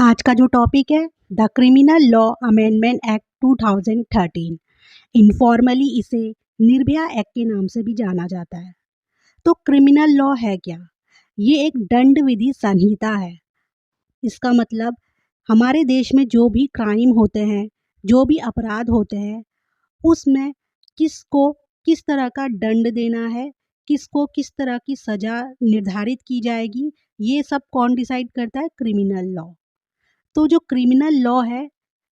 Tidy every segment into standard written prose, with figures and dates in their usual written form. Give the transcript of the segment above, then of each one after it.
आज का जो टॉपिक है the criminal law amendment act 2013। Informally इसे निर्भया एक्ट के नाम से भी जाना जाता है। तो क्रिमिनल लॉ है क्या? ये एक दंड विधि संहिता है। इसका मतलब हमारे देश में जो भी क्राइम होते हैं, जो भी अपराध होते हैं, उसमें किसको किस तरह का दंड देना है, किसको किस तरह की सज़ा निर्धारित की जाएगी, ये सब कौन डिसाइड करता है? Criminal law. तो जो क्रिमिनल लॉ है,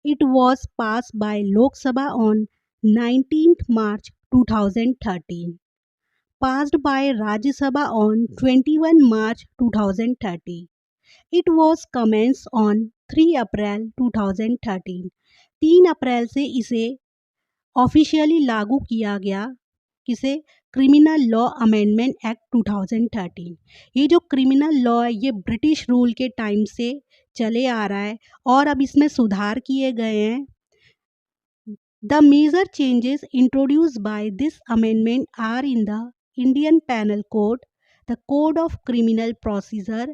it was pass by Lok Sabha on 19th March 2013, passed by Rajya Sabha on 21 March 2030. It was commenced on 3 अप्रैल 2013। 3 अप्रैल से इसे ऑफिशियली लागू किया गया। किसे? Criminal law amendment act 2013। ये जो क्रिमिनल लॉ है ये ब्रिटिश रूल के टाइम से चले आ रहा है और अब इसमें सुधार किए गए हैं। The major changes introduced by this amendment are in the Indian Penal Code, the Code of Criminal Procedure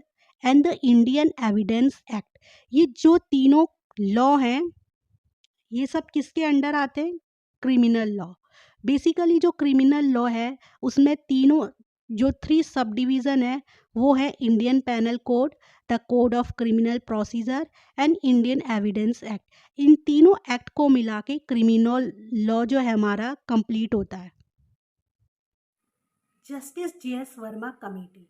and the Indian Evidence Act। ये जो तीनों लॉ हैं ये सब किसके अंडर आते हैं? Criminal law. बेसिकली जो क्रिमिनल लॉ है उसमें तीनों जो 3 सब डिवीज़न है वो है Indian penal code, the code of criminal procedure and Indian evidence act. इन तीनों एक्ट को मिला के क्रिमिनल लॉ जो है हमारा कंप्लीट होता है। Justice J.S. Verma Committee.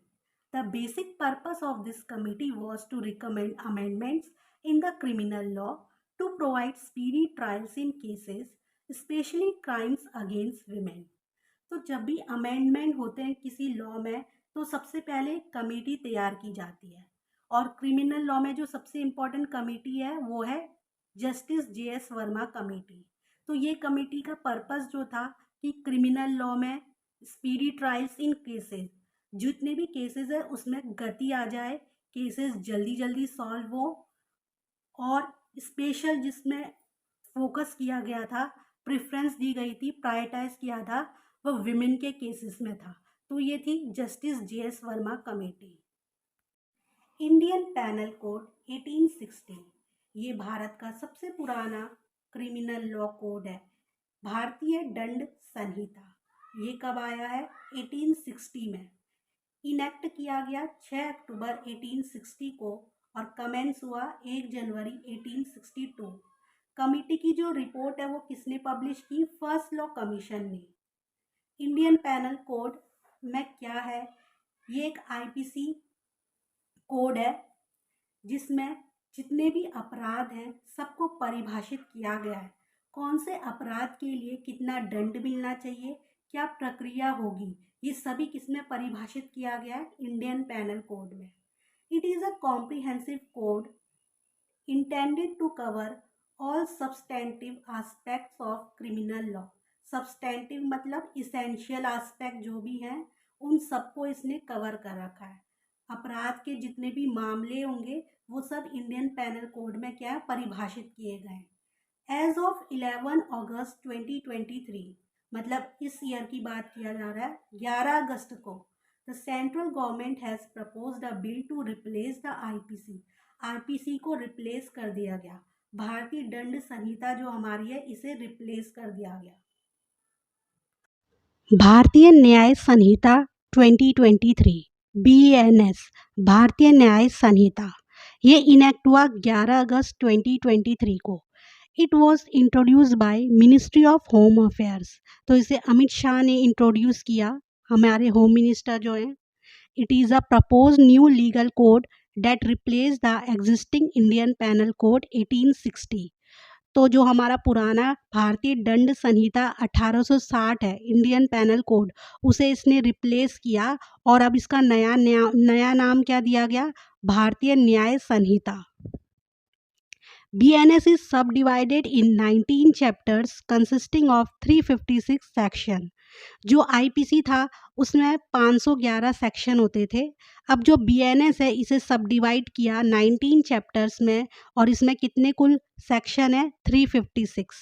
The basic purpose of this committee was to recommend amendments in the criminal law to provide speedy trials in cases, especially crimes against women. तो जब भी amendment होते हैं किसी लॉ में तो सबसे पहले कमेटी तैयार की जाती है और क्रिमिनल लॉ में जो सबसे इम्पोर्टेंट कमेटी है वो है जस्टिस J.S. वर्मा कमेटी। तो ये कमेटी का पर्पस जो था कि क्रिमिनल लॉ में स्पीडी ट्रायल्स इन केसेस, जितने भी केसेस है उसमें गति आ जाए, केसेस जल्दी जल्दी सॉल्व हो और स्पेशल जिसमें फोकस किया गया था, प्रेफरेंस दी गई थी, प्रायोरिटाइज किया था वो विमेन के केसेस में था। तो ये थी justice J.S. Verma committee. Indian penal code 1860 ये भारत का सबसे पुराना क्रिमिनल लॉ कोड है। भारतीय दंड संहिता ये कब आया है? 1860 में। इनेक्ट किया गया 6 अक्टूबर 1860 को और कमेंस हुआ 1 जनवरी 1862। कमिटी की जो रिपोर्ट है वो किसने पब्लिश की? फर्स्ट लॉ कमीशन ने। इंडियन पैनल कोड में क्या है? ये एक आईपीसी कोड है जिसमें जितने भी अपराध हैं सबको परिभाषित किया गया है। कौन से अपराध के लिए कितना दंड मिलना चाहिए, क्या प्रक्रिया होगी, ये सभी किसमें परिभाषित किया गया है? इंडियन पैनल कोड में। It is a comprehensive code intended to cover all substantive aspects of criminal law. Substantive मतलब इसेंशियल एस्पेक्ट जो भी हैं उन सबको इसने कवर कर रखा है। अपराध के जितने भी मामले होंगे वो सब इंडियन पैनल कोड में क्या है? परिभाषित किए गए। एज ऑफ 11 अगस्त 2023 मतलब इस ईयर की बात किया जा रहा है, 11 अगस्त को the central government has proposed a bill to replace the IPC. IPC को रिप्लेस कर दिया गया। भारतीय दंड संहिता जो हमारी है इसे रिप्लेस कर दिया गया। भारतीय न्याय संहिता 2023 BNS भारतीय न्याय संहिता ये इनेक्ट हुआ 11 अगस्त 2023 को। It was introduce by ministry of home affairs. तो इसे अमित शाह ने इंट्रोड्यूस किया, हमारे होम मिनिस्टर जो हैं। It is a propose new legal code that replace the existing Indian penal code 1860। तो जो हमारा पुराना भारतीय दंड संहिता 1860 है, इंडियन पैनल कोड, उसे इसने रिप्लेस किया और अब इसका नया नाम क्या दिया गया? भारतीय न्याय संहिता। BNS is subdivided in 19 chapters consisting of 356 section. जो IPC था उसमें 511 सेक्शन होते थे। अब जो BNS है इसे सब डिवाइड किया 19 चैप्टर्स में और इसमें कितने कुल सेक्शन है? 356।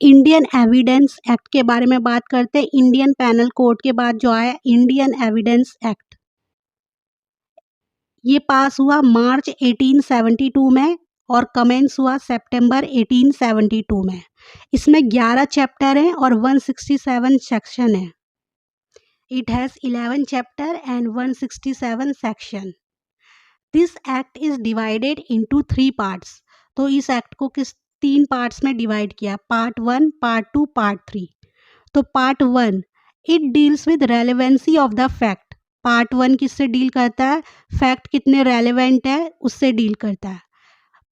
इंडियन एविडेंस एक्ट के बारे में बात करते हैं। इंडियन पैनल कोड के बाद जो आया इंडियन एविडेंस एक्ट, ये पास हुआ मार्च 1872 में और कमेंस हुआ सितंबर 1872 में। इसमें 11 चैप्टर हैं और 167 सेक्शन है। It has 11 chapter and 167 section. This act is divided into 3 parts. तो इस एक्ट को किस 3 पार्ट्स में डिवाइड किया, पार्ट 1, पार्ट 2, पार्ट 3। तो part 1, it deals with relevancy of the fact. Part 1 किससे डील करता है, फैक्ट कितने रेलेवेंट है उससे डील करता है।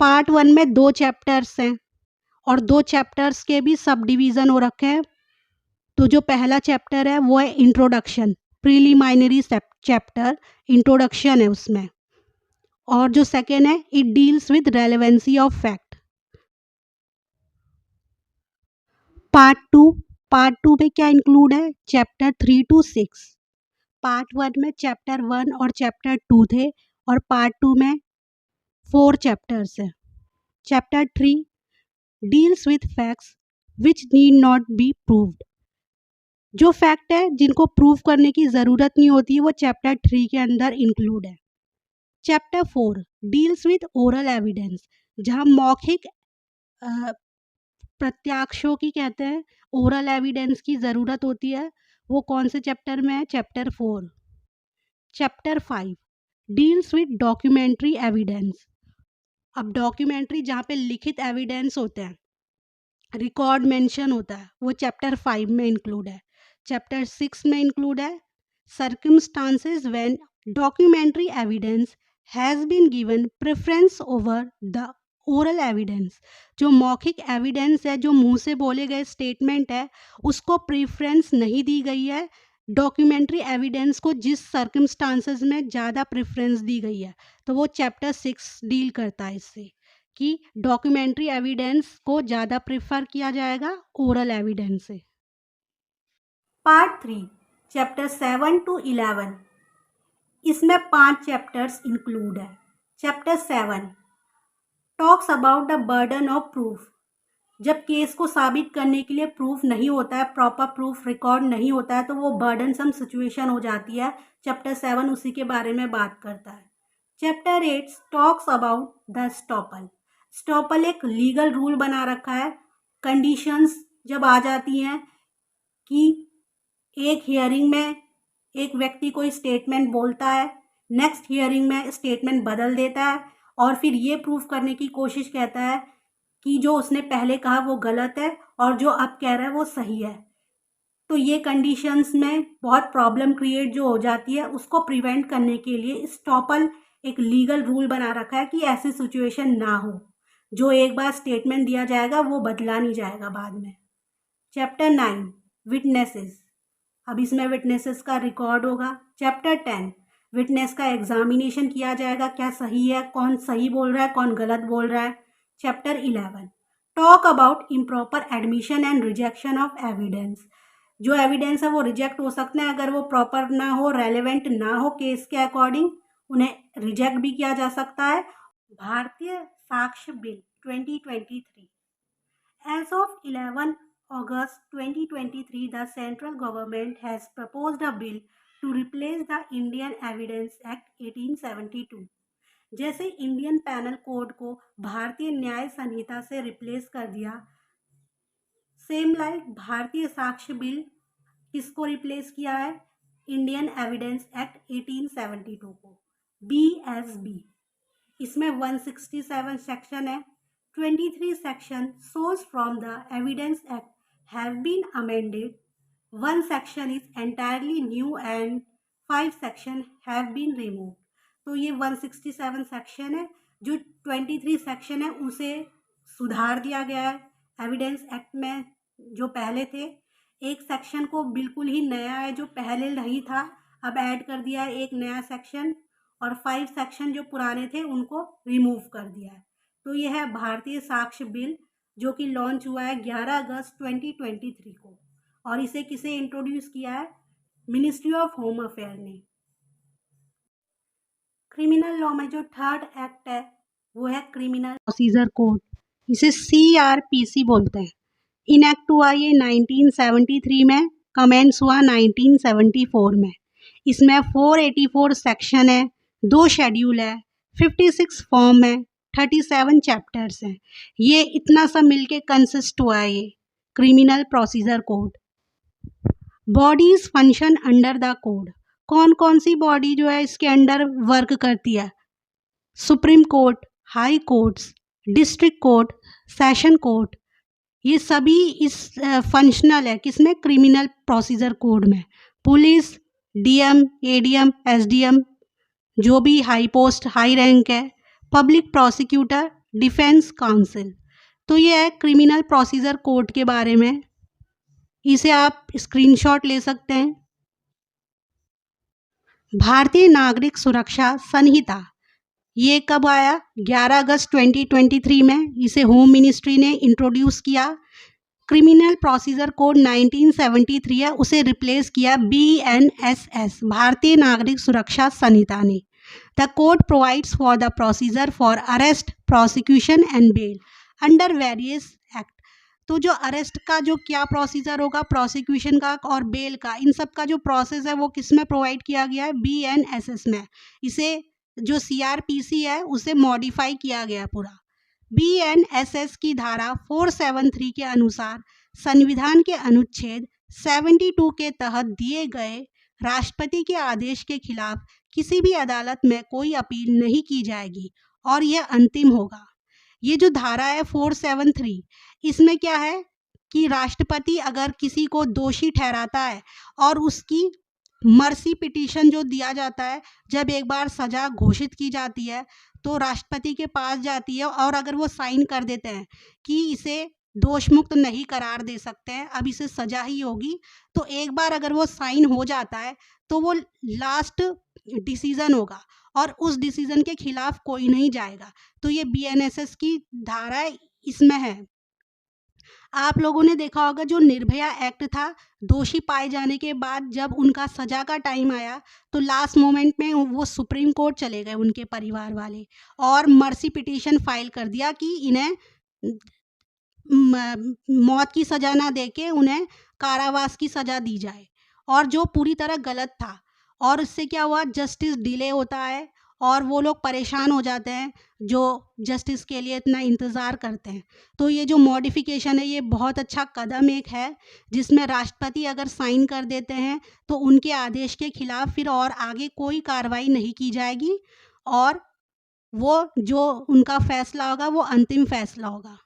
पार्ट 1 में 2 चैप्टर्स हैं और 2 चैप्टर्स के भी सब डिवीज़न हो रखे हैं। तो जो पहला चैप्टर है वो है इंट्रोडक्शन, प्रीलिमिनरी चैप्टर, इंट्रोडक्शन है उसमें। और जो सेकेंड है, it deals with relevancy of fact. Part two में क्या इंक्लूड है, चैप्टर 3 to 6। पार्ट 1 में चैप्टर 1 और चैप्टर 2 थे और पार्ट 2 में 4 चैप्टर्स हैं। Chapter 3 deals with facts which need not be proved. जो फैक्ट है जिनको प्रूव करने की ज़रूरत नहीं होती है वो चैप्टर 3 के अंदर इंक्लूड है। Chapter 4 deals with oral evidence, जहाँ मौखिक प्रत्याक्षों की कहते हैं ओरल एविडेंस की ज़रूरत होती है, वो कौन से चैप्टर में है, chapter 4। Chapter 5 deals with documentary evidence. अब डॉक्यूमेंट्री जहाँ पे लिखित एविडेंस होते हैं, रिकॉर्ड मेंशन होता है, वो चैप्टर 5 में इंक्लूड है। चैप्टर 6 में इंक्लूड है circumstances when documentary evidence has been given preference over the oral evidence. जो मौखिक एविडेंस है, जो मुंह से बोले गए स्टेटमेंट है, उसको प्रेफरेंस नहीं दी गई है। डॉक्यूमेंट्री एविडेंस को जिस सर्कमस्टांसेस में ज़्यादा प्रेफरेंस दी गई है, तो वो चैप्टर 6 डील करता है इससे कि डॉक्यूमेंट्री एविडेंस को ज़्यादा प्रेफर किया जाएगा ओरल एविडेंस से। पार्ट 3 चैप्टर 7 to 11, इसमें 5 चैप्टर्स इंक्लूड है। Chapter 7 talks about the burden of proof. जब केस को साबित करने के लिए प्रूफ नहीं होता है, प्रॉपर प्रूफ रिकॉर्ड नहीं होता है, तो वो बर्डनसम सिचुएशन हो जाती है। चैप्टर 7 उसी के बारे में बात करता है। Chapter 8 talks about the estoppel. Estoppel एक लीगल रूल बना रखा है। कंडीशंस जब आ जाती हैं कि एक हियरिंग में एक व्यक्ति कोई स्टेटमेंट बोलता है, नेक्स्ट हियरिंग में स्टेटमेंट बदल देता है और फिर ये प्रूफ करने की कोशिश कहता है कि जो उसने पहले कहा वो गलत है और जो अब कह रहा है वो सही है, तो ये कंडीशंस में बहुत प्रॉब्लम क्रिएट जो हो जाती है, उसको प्रिवेंट करने के लिए स्टॉपल एक लीगल रूल बना रखा है कि ऐसी सिचुएशन ना हो। जो एक बार स्टेटमेंट दिया जाएगा वो बदला नहीं जाएगा बाद में। Chapter 9 witnesses. अब इसमें विटनेसेस का रिकॉर्ड होगा। चैप्टर 10 विटनेस का एग्जामिनेशन किया जाएगा, क्या सही है, कौन सही बोल रहा है, कौन गलत बोल रहा है। Chapter 11 talk about improper admission and rejection of evidence. जो एविडेंस है वो रिजेक्ट हो सकते हैं अगर वो प्रॉपर ना हो, रेलेवेंट ना हो केस के अकॉर्डिंग, उन्हें रिजेक्ट भी किया जा सकता है। भारतीय साक्ष्य bill 2023। As of 11 August 2023, the central government has proposed a bill to replace the Indian Evidence Act 1872। जैसे इंडियन पैनल कोड को भारतीय न्याय संहिता से रिप्लेस कर दिया, सेम लाइक भारतीय साक्ष्य बिल किसको रिप्लेस किया है, इंडियन एविडेंस एक्ट 1872 को, BSB। इसमें 167 सेक्शन है। 23 section sourced from the Evidence Act have been amended. One section is entirely new and 5 section have been removed. तो ये 167 सेक्शन है, जो 23 सेक्शन है उसे सुधार दिया गया है एविडेंस एक्ट में। जो पहले थे, एक सेक्शन को बिल्कुल ही नया है जो पहले नहीं था, अब ऐड कर दिया है एक नया सेक्शन, और 5 सेक्शन जो पुराने थे उनको रिमूव कर दिया है। तो यह है भारतीय साक्ष्य बिल, जो कि लॉन्च हुआ है 11 अगस्त 2023 को, और इसे किसे इंट्रोड्यूस किया है, मिनिस्ट्री ऑफ होम अफेयर ने। क्रिमिनल लॉ में जो थर्ड एक्ट है वो है क्रिमिनल प्रोसीजर कोड, इसे CRPC बोलते हैं। इनएक्ट हुआ ये 1973 में, कमेंस हुआ 1974 में। इसमें 484 सेक्शन है, 2 शेड्यूल है, 56 फॉर्म है, 37 चैप्टर्स हैं। ये इतना सा मिलके कंसिस्ट हुआ है ये criminal procedure code. Bodies function under the code. कौन कौन सी बॉडी जो है इसके अंडर वर्क करती है? Supreme court, high courts, district court, session court, ये सभी इस फंक्शनल है किसमें? क्रिमिनल प्रोसीजर कोड में। पुलिस, डीएम, एडीएम, एसडीएम, जो भी हाई पोस्ट हाई रैंक है, पब्लिक प्रोसिक्यूटर, डिफेंस काउंसिल। तो ये है क्रिमिनल प्रोसीजर कोड के बारे में। इसे आप स्क्रीनशॉट ले सकते हैं। भारतीय नागरिक सुरक्षा संहिता ये कब आया? 11 अगस्त 2023 में इसे होम मिनिस्ट्री ने इंट्रोड्यूस किया। क्रिमिनल प्रोसीजर कोड 1973 है, उसे रिप्लेस किया BNSS भारतीय नागरिक सुरक्षा संहिता ने। The code provides for the procedure for arrest, prosecution and bail under various act. तो जो अरेस्ट का जो क्या प्रोसीजर होगा, प्रोसिक्यूशन का और बेल का, इन सब का जो प्रोसेस है वो किस में प्रोवाइड किया गया है? BNSS में। इसे जो CRPC है उसे मॉडिफाई किया गया पूरा। BNSS की धारा 473 के अनुसार संविधान के अनुच्छेद 72 के तहत दिए गए राष्ट्रपति के आदेश के खिलाफ किसी भी अदालत में कोई अपील नहीं की जाएगी और यह अंतिम होगा। ये जो धारा है 473, इसमें क्या है कि राष्ट्रपति अगर किसी को दोषी ठहराता है और उसकी मर्सी पिटीशन जो दिया जाता है, जब एक बार सज़ा घोषित की जाती है तो राष्ट्रपति के पास जाती है और अगर वो साइन कर देते हैं कि इसे दोष मुक्त नहीं करार दे सकते हैं, अब इसे सज़ा ही होगी, तो एक बार अगर वो साइन हो जाता है तो वो लास्ट डिसीज़न होगा और उस डिसीज़न के खिलाफ कोई नहीं जाएगा। तो ये BNSS की धारा इसमें है। आप लोगों ने देखा होगा जो निर्भया एक्ट था, दोषी पाए जाने के बाद जब उनका सज़ा का टाइम आया तो लास्ट मोमेंट में वो सुप्रीम कोर्ट चले गए उनके परिवार वाले और मर्सी पिटीशन फाइल कर दिया कि इन्हें मौत की सज़ा ना देके उन्हें कारावास की सज़ा दी जाए, और जो पूरी तरह गलत था। और इससे क्या हुआ, जस्टिस डिले होता है और वो लोग परेशान हो जाते हैं जो जस्टिस के लिए इतना इंतज़ार करते हैं। तो ये जो मॉडिफिकेशन है ये बहुत अच्छा कदम एक है, जिसमें राष्ट्रपति अगर साइन कर देते हैं तो उनके आदेश के खिलाफ फिर और आगे कोई कार्रवाई नहीं की जाएगी और वो जो उनका फैसला होगा वो अंतिम फैसला होगा।